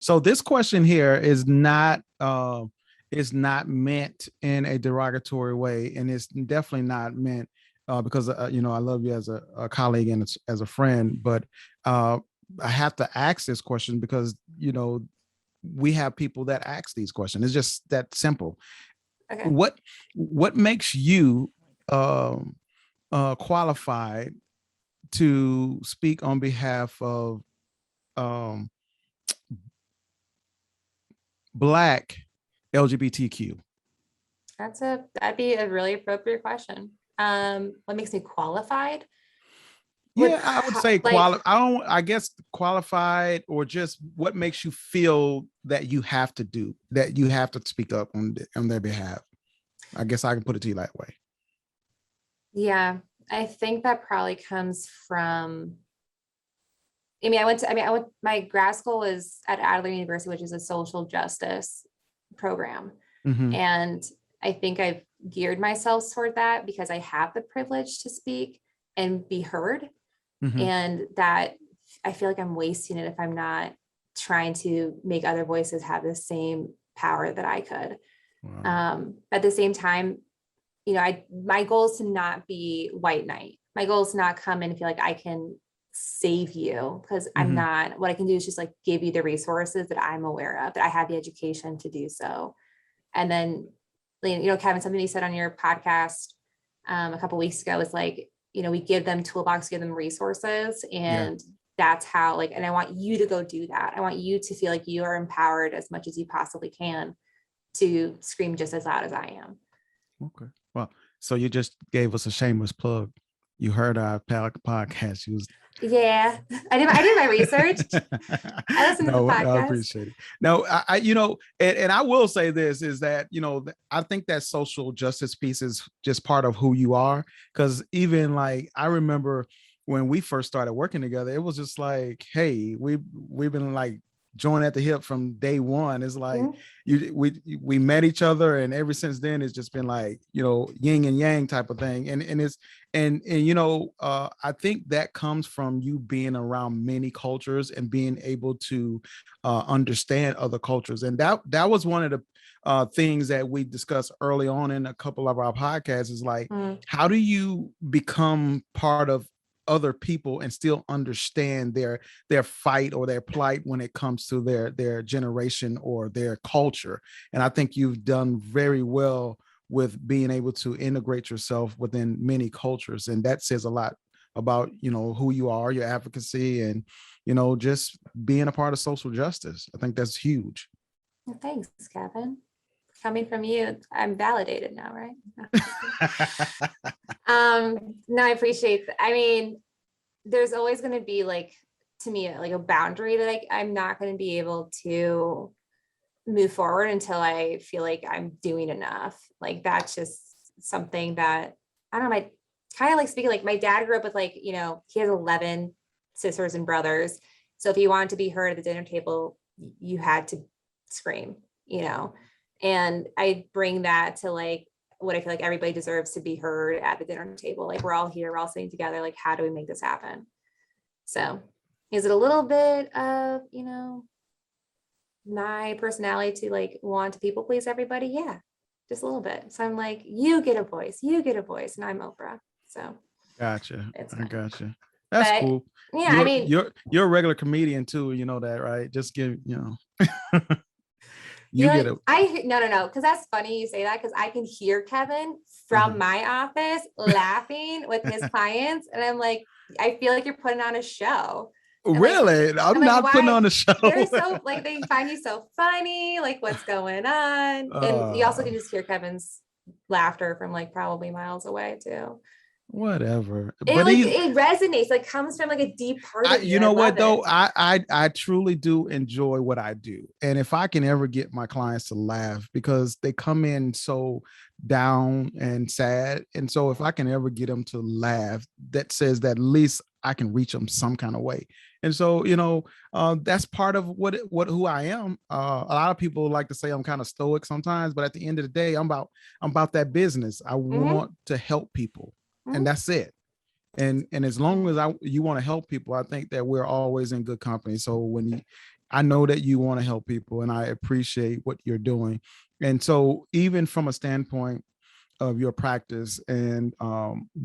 So this question here is not meant in a derogatory way, and it's definitely not meant because I love you as a colleague and as a friend, but uh, I have to ask this question because we have people that ask these questions. It's just that simple. Okay. What makes you um, qualified to speak on behalf of um, Black LGBTQ? That'd be a really appropriate question. What makes me qualified would Yeah, I would say like, I guess qualified, or just what makes you feel that you have to speak up on their behalf. I guess I can put it to you that way. yeah, I think that probably comes from, my grad school was at Adler University, which is a social justice program. Mm-hmm. And I think I've geared myself toward that because I have the privilege to speak and be heard. Mm-hmm. And that I feel like I'm wasting it if I'm not trying to make other voices have the same power that I could. Wow. At the same time, my goal is to not be white knight. My goal is to not come in and feel like I can save you, because I'm Mm-hmm. not. What I can do is just like give you the resources that I'm aware of, that I have the education to do so. And then, Kevin, something you said on your podcast a couple of weeks ago is like, we give them toolbox, give them resources, Yeah. and that's how, like, and I want you to go do that. I want you to feel like you are empowered as much as you possibly can to scream just as loud as I am. Okay. Well, so you just gave us a shameless plug. You heard our podcast. You was Yeah, I did my research. I listened to the No, I podcast. appreciate it. No, and I will say this is that, I think that social justice piece is just part of who you are. Cause even like, I remember when we first started working together, it was just like, hey, we've been like joined at the hip from day one. It's like, Mhm. we met each other, and ever since then it's just been like, yin and yang type of thing. And it's, and I think that comes from you being around many cultures and being able to understand other cultures. And that was one of the things that we discussed early on in a couple of our podcasts, is like, Mm. how do you become part of other people and still understand their fight or their plight when it comes to their generation or their culture? And I think you've done very well with being able to integrate yourself within many cultures, and that says a lot about who you are, your advocacy, and just being a part of social justice. I think that's huge. Well, thanks, Kevin. Coming from you, I'm validated now, right? No, I appreciate that. I mean, there's always going to be, like, to me, like a boundary that I'm not going to be able to move forward until I feel like I'm doing enough. Like, that's just something that, I don't know, my kind of like speaking, like, my dad grew up with, like, he has 11 sisters and brothers. So if you wanted to be heard at the dinner table, you had to scream, and I bring that to, like, what I feel like everybody deserves to be heard at the dinner table. Like, we're all here, we're all sitting together. Like, how do we make this happen? So is it a little bit of, my personality to, like, want to people please everybody? Yeah, just a little bit. So I'm like, you get a voice, and I'm Oprah. So Gotcha. it's I fine. gotcha. That's But cool. yeah, I You're mean, you're you're a regular comedian too. You know that, right? Just give you you know, get a no, because that's funny you say that, because I can hear Kevin from Mhm. my office laughing with his clients, and I'm like, I feel like you're putting on a show. And like, Really? I'm I'm like, not putting why? on the show. They're so, like, they find you so funny, like, what's going on? And you also uh, can just hear Kevin's laughter from, like, probably miles away too. Whatever. It But like he it resonates, like, comes from, like, a deep part I, of you. you And I know love what it. though? I truly do enjoy what I do, and if I can ever get my clients to laugh, because they come in so down and sad, and so if I can ever get them to laugh, that says that at least I can reach them some kind of way. And so that's part of what who I am. A lot of people like to say I'm kind of stoic sometimes, but at the end of the day, I'm about that business. I Mm-hmm, want to help people, and mm-hmm. that's it. And as long as you want to help people, I think that we're always in good company. So when I know that you want to help people, and I appreciate what you're doing. And so, even from a standpoint of your practice and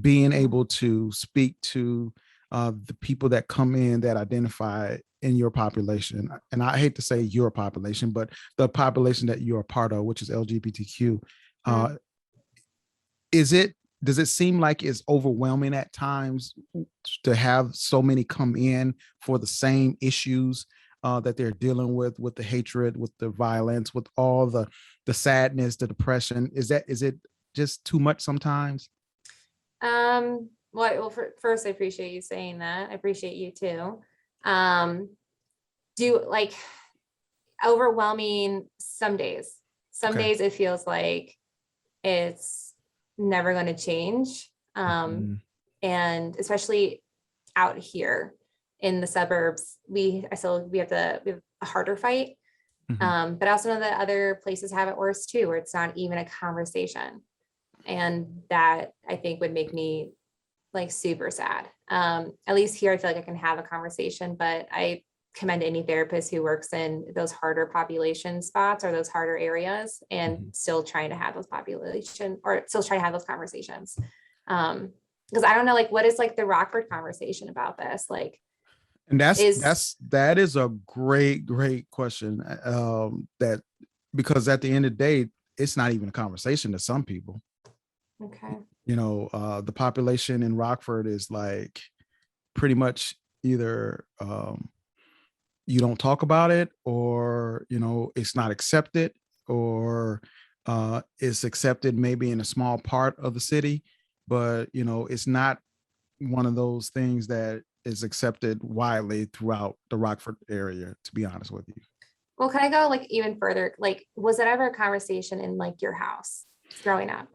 being able to speak to the people that come in that identify in your population, and I hate to say your population, but the population that you're a part of, which is LGBTQ, uh, is it does it seem like it's overwhelming at times to have so many come in for the same issues that they're dealing with the hatred, with the violence, with all the sadness, the depression? Is it just too much sometimes? Well, first, I appreciate you saying that. I appreciate you too. Um, do like overwhelming some days. Some Okay. days it feels like it's never going to change. Mhm. And especially out here in the suburbs, we have a harder fight. Mhm. But also know that other places have it worse too, where it's not even a conversation. And that I think would make me like super sad. At least here, I feel like I can have a conversation, but I commend any therapist who works in those harder population spots or those harder areas and Mhm. still trying to have those conversations. Because I don't know, like, what is like the Rockford conversation about this? Like, And is that is a great question. That because at the end of the day, it's not even a conversation to some people. okay. The population in Rockford is like pretty much either you don't talk about it, or it's not accepted, or it's accepted maybe in a small part of the city, but it's not one of those things that is accepted widely throughout the Rockford area, to be honest with you. Well, can I go like even further? Like, was it ever a conversation in like your house growing up?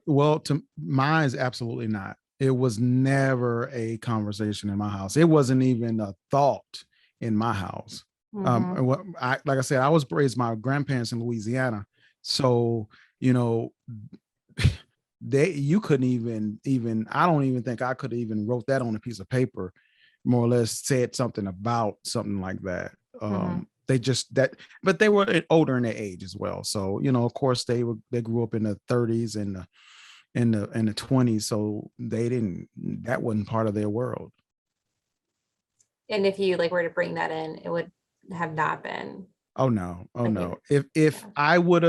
Well, to mine is absolutely not. It was never a conversation in my house. It wasn't even a thought in my house. Mm-hmm. Like I said, I was raised my grandparents in Louisiana, so you know, you couldn't even. I don't even think I could even wrote that on a piece of paper, more or less said something about something like that. Mm-hmm. They just that, but they were older in their age as well. So of course, they grew up in the 30s and in the 20s, so they didn't that wasn't part of their world. And if you like were to bring that in, it would have not been Oh no, oh like it no. would, If yeah. I would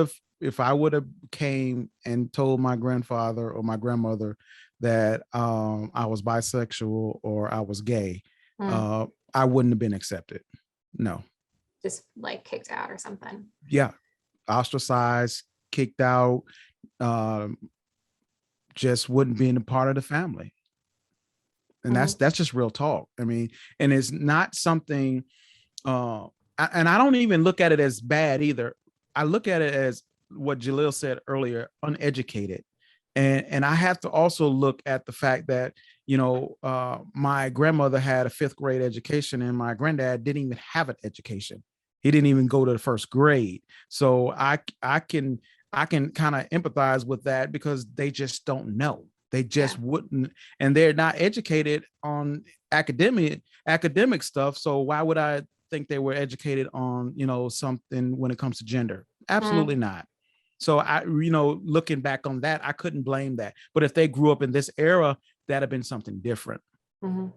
have came and told my grandfather or my grandmother that I was bisexual or I was gay, Mm, uh I wouldn't have been accepted. No. just like kicked out or something. Yeah, ostracized, kicked out, um just wouldn't be in a part of the family. And that's Mm-hmm. that's just real talk. I mean, and it's not something and I don't even look at it as bad either. I look at it as what Jalil said earlier, uneducated. And I have to also look at the fact that, my grandmother had a fifth grade education and my granddad didn't even have an education. He didn't even go to the first grade. So I can kind of empathize with that because they just don't know. They Yeah. just wouldn't, and they're not educated on academic stuff. So why would I think they were educated on something when it comes to gender? Absolutely Mm-hmm. not. So looking back on that, I couldn't blame that. But if they grew up in this era, that'd have been something different. Mm-hmm.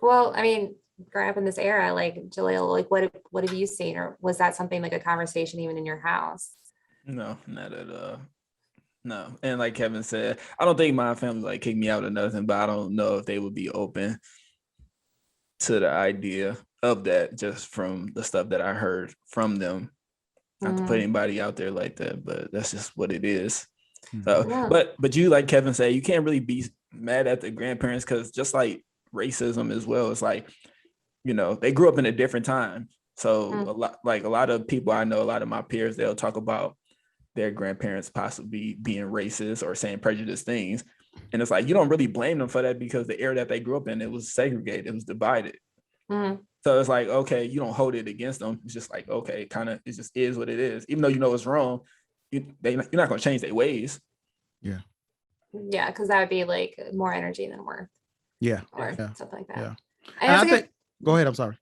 Well, I mean, growing up in this era, like Jaleel, like what have you seen, or was that something like a conversation even in your house? No, not at all. No. And like Kevin said, I don't think my family like kicked me out or nothing, but I don't know if they would be open to the idea of that just from the stuff that I heard from them. Not to put Mm, anybody out there like that, but that's just what it is. Mhm. So, no. but you, like Kevin said, you can't really be mad at the grandparents because just like racism as well, it's like, they grew up in a different time. So Mm, a lot of people I know, a lot of my peers, they'll talk about their grandparents possibly being racist or saying prejudiced things. And it's like, you don't really blame them for that because the era that they grew up in, it was segregated, it was divided. mm, So it's like, okay, you don't hold it against them. It's just like, okay, kind of, it just is what it is. Even though you know it's wrong, you're not going to change their ways. Yeah. yeah, because that would be like more energy than worth Yeah. Yeah. or Yeah. something like that. Yeah. And And it's I a good. think, go ahead. I'm sorry.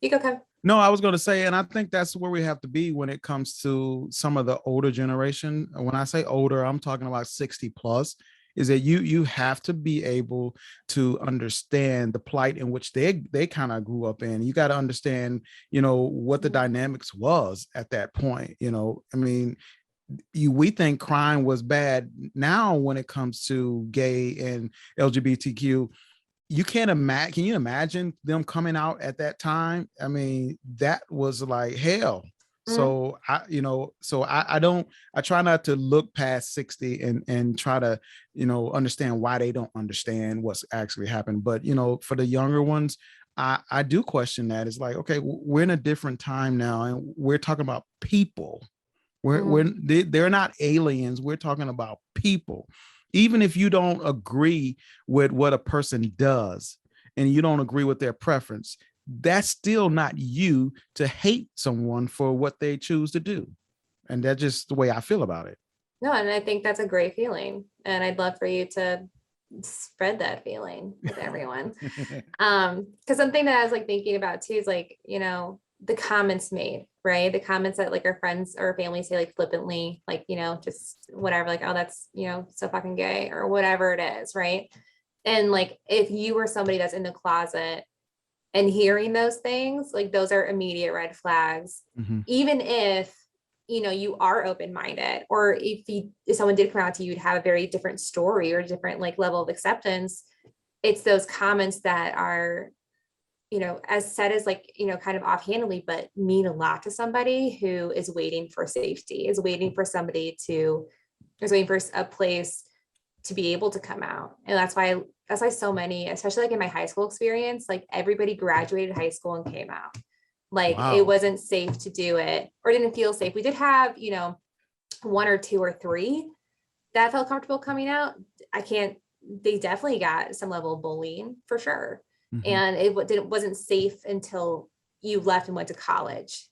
You go, Kev. No, I was going to say, and I think that's where we have to be when it comes to some of the older generation. When I say older, I'm talking about 60 plus. Is that you have to be able to understand the plight in which they kind of grew up in. You got to understand, what the dynamics was at that point. I mean, we think crime was bad. Now when it comes to gay and LGBTQ, you can't imagine. Can you imagine them coming out at that time? I mean, that was like hell. Mhm. So I don't, I try not to look past 60 and try to, understand why they don't understand what's actually happened. But, for the younger ones, I do question that. It's like, okay, we're in a different time now, and we're talking about people. Mhm. They're not aliens. We're talking about people. Even if you don't agree with what a person does and you don't agree with their preference, that's still not you to hate someone for what they choose to do. And that's just the way I feel about it. No, and I think that's a great feeling. And I'd love for you to spread that feeling with everyone. Because something that I was like thinking about too is like, the comments made, right? The comments that like our friends or family say like flippantly, like, just whatever, like, oh, that's, so fucking gay or whatever it is, right? And like if you were somebody that's in the closet and hearing those things, like those are immediate red flags. Mhm. Even if you are open-minded, or if someone did come out to you, you'd have a very different story or different like level of acceptance. It's those comments that are, as said as like, kind of offhandedly, but mean a lot to somebody who is waiting for safety, is waiting for somebody to, is waiting for a place to be able to come out. And that's why so many, especially like in my high school experience, like everybody graduated high school and came out. Like it Wow. wasn't safe to do it or didn't feel safe. We did have, one or two or three that felt comfortable coming out. They definitely got some level of bullying for sure. Mhm. And it wasn't safe until you left and went to college.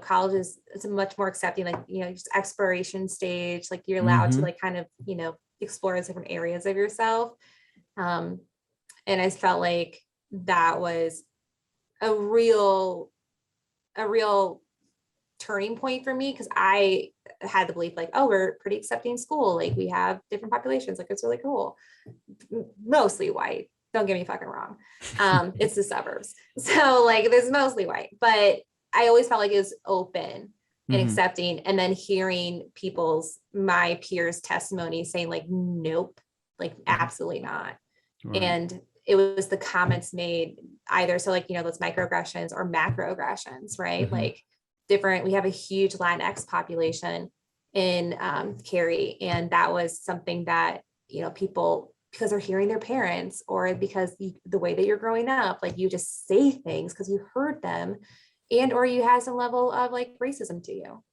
College is, it's a much more accepting, like, just exploration stage. Like you're allowed to Mhm. like kind of, explore different areas of yourself. Um, and I felt like that was a real, a real turning point for me, because I had the belief like, oh, we're pretty accepting school. Like we have different populations. Like it's really cool. Mostly white. Don't get me fucking wrong. It's the suburbs. So like there's mostly white, but I always felt like it was open and Mhm. accepting. And then hearing my peers' testimony saying like, nope, like Mhm. absolutely not. Right. And it was the comments made either, so like, those microaggressions or macroaggressions, right? Mhm. Like different, we have a huge Latinx population in Cary, and that was something that, people, because they're hearing their parents, or because the way that you're growing up, like you just say things because you heard them, and or you had some level of like racism to you.